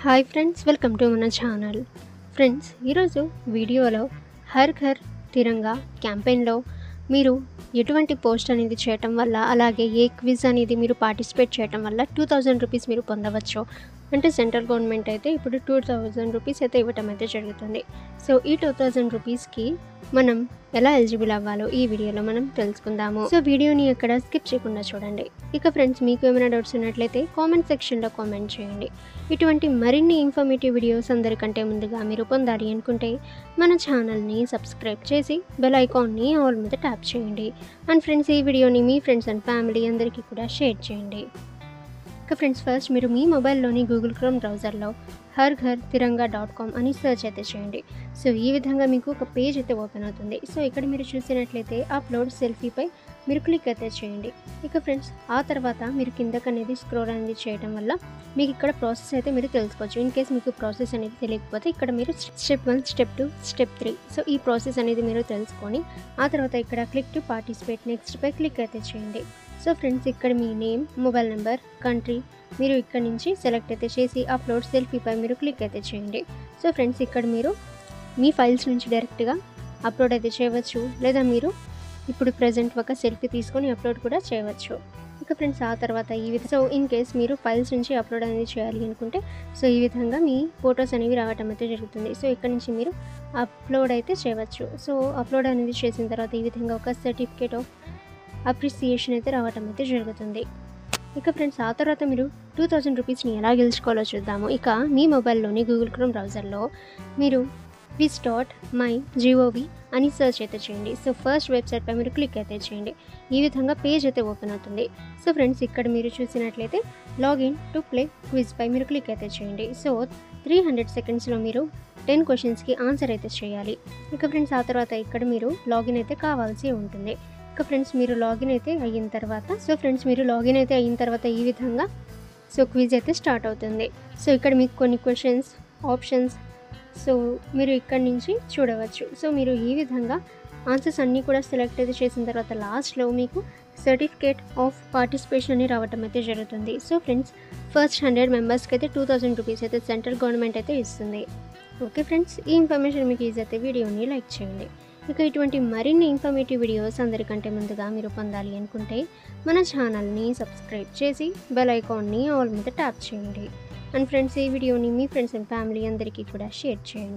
Hi friends, welcome to మన channel. Friends, ఈరోజు వీడియోలో హర్ ఘర్ తిరంగా క్యాంపెయిన్లో మీరు ఎటువంటి పోస్ట్ అనేది చేయటం వల్ల, అలాగే ఏ క్విజ్ అనేది మీరు పార్టిసిపేట్ చేయటం వల్ల 2000 రూపీస్ మీరు పొందవచ్చు. అంటే సెంట్రల్ గవర్నమెంట్ అయితే ఇప్పుడు 2000 రూపీస్ అయితే ఇవ్వటం అయితే జరుగుతుంది. సో ఈ 2000 రూపీస్కి మనం ఎలా ఎలిజిబుల్ అవ్వాలో ఈ వీడియోలో మనం తెలుసుకుందాము. సో వీడియోని ఎక్కడ స్కిప్ చేయకుండా చూడండి. ఇక ఫ్రెండ్స్, మీకు ఏమైనా డౌట్స్ ఉన్నట్లయితే కామెంట్ సెక్షన్లో కామెంట్ చేయండి. ఇటువంటి మరిన్ని ఇన్ఫర్మేటివ్ వీడియోస్ అందరికంటే ముందుగా మీరు పొందాలి అనుకుంటే మన ఛానల్ని సబ్స్క్రైబ్ చేసి బెల్ ఐకాన్ని ఆల్ మీద ట్యాప్ చేయండి. అండ్ ఫ్రెండ్స్, ఈ వీడియోని మీ ఫ్రెండ్స్ అండ్ ఫ్యామిలీ అందరికీ కూడా షేర్ చేయండి. ఇక ఫ్రెండ్స్, ఫస్ట్ మీరు మీ మొబైల్లోని గూగుల్ క్రోమ్ బ్రౌజర్లో harghar.tiranga.com అని సెర్చ్ అయితే చేయండి. సో ఈ విధంగా మీకు ఒక పేజ్ అయితే ఓపెన్ అవుతుంది. సో ఇక్కడ మీరు చూసినట్లయితే అప్లోడ్ సెల్ఫీపై మీరు క్లిక్ అయితే చేయండి. ఇక ఫ్రెండ్స్, ఆ తర్వాత మీరు కిందకు అనేది స్క్రోల్ అనేది చేయడం వల్ల మీకు ఇక్కడ ప్రాసెస్ అయితే మీరు తెలుసుకోవచ్చు. ఇన్ కేస్ మీకు ప్రాసెస్ అనేది తెలియకపోతే ఇక్కడ మీరు స్టెప్ 1, స్టెప్ 2, స్టెప్ 3 సో ఈ ప్రాసెస్ అనేది మీరు తెలుసుకొని ఆ తర్వాత ఇక్కడ క్లిక్ టు పార్టిసిపేట్ నెక్స్ట్ పై క్లిక్ అయితే చేయండి. సో ఫ్రెండ్స్, ఇక్కడ మీ నేమ్, మొబైల్ నెంబర్, కంట్రీ మీరు ఇక్కడ నుంచి సెలెక్ట్ అయితే చేసి అప్లోడ్ సెల్ఫీపై మీరు క్లిక్ అయితే చేయండి. సో ఫ్రెండ్స్, ఇక్కడ మీరు మీ ఫైల్స్ నుంచి డైరెక్ట్గా అప్లోడ్ అయితే చేయవచ్చు, లేదా మీరు ఇప్పుడు ప్రజెంట్ ఒక సెల్ఫీ తీసుకొని అప్లోడ్ కూడా చేయవచ్చు. ఇక ఫ్రెండ్స్, ఆ తర్వాత ఈ విధంగా సో ఇన్ కేస్ మీరు ఫైల్స్ నుంచి అప్లోడ్ అనేది చేయాలి అనుకుంటే సో ఈ విధంగా మీ ఫొటోస్ అనేవి రావటం అయితే జరుగుతుంది. సో ఇక్కడ నుంచి మీరు అప్లోడ్ అయితే చేయవచ్చు. సో అప్లోడ్ అనేది చేసిన తర్వాత ఈ విధంగా ఒక సర్టిఫికేట్ ఆఫ్ అప్రిసియేషన్ అయితే రావటం అయితే జరుగుతుంది. ఇక ఫ్రెండ్స్, ఆ తర్వాత మీరు 2000 రూపీస్ని ఎలా గెలుచుకోవాలో చూద్దాము. ఇక మీ మొబైల్లోని గూగుల్ క్రోమ్ బ్రౌజర్లో మీరు quiz.my.gov అని సెర్చ్ అయితే చేయండి. సో ఫస్ట్ వెబ్సైట్పై మీరు క్లిక్ అయితే చేయండి. ఈ విధంగా పేజ్ అయితే ఓపెన్ అవుతుంది. సో ఫ్రెండ్స్, ఇక్కడ మీరు చూసినట్లయితే లాగిన్ టు ప్లే క్విజ్పై మీరు క్లిక్ అయితే చేయండి. సో 300 సెకండ్స్లో మీరు 10 క్వశ్చన్స్కి ఆన్సర్ అయితే చేయాలి. ఇక ఫ్రెండ్స్, ఆ తర్వాత ఇక్కడ మీరు లాగిన్ అయితే కావాల్సి ఉంటుంది. ఇక ఫ్రెండ్స్, మీరు లాగిన్ అయితే అయిన తర్వాత ఈ విధంగా సో క్విజ్ అయితే స్టార్ట్ అవుతుంది. సో ఇక్కడ మీకు కొన్ని క్వశ్చన్స్, ఆప్షన్స్ సో మీరు ఇక్కడ నుంచి చూడవచ్చు. సో మీరు ఈ విధంగా ఆన్సర్స్ అన్నీ కూడా సెలెక్ట్ అయితే చేసిన తర్వాత లాస్ట్లో మీకు సర్టిఫికేట్ ఆఫ్ పార్టిసిపేషన్ అని రావటం అయితే జరుగుతుంది. సో ఫ్రెండ్స్, ఫస్ట్ 100 మెంబర్స్కి అయితే 2000 రూపీస్ అయితే సెంట్రల్ గవర్నమెంట్ అయితే ఇస్తుంది. ఓకే ఫ్రెండ్స్, ఈ ఇన్ఫర్మేషన్ మీకు ఈజీ అయితే వీడియోని లైక్ చేయండి. ఇక ఇటువంటి మరిన్ని ఇన్ఫర్మేటివ్ వీడియోస్ అందరికంటే ముందుగా మీరు పొందాలి అనుకుంటే మన ఛానల్ని సబ్స్క్రైబ్ చేసి బెల్ ఐకాన్ని ఆల్ మీద ట్యాప్ చేయండి. అండ్ ఫ్రెండ్స్, ఈ వీడియోని మీ ఫ్రెండ్స్ అండ్ ఫ్యామిలీ అందరికీ కూడా షేర్ చేయండి.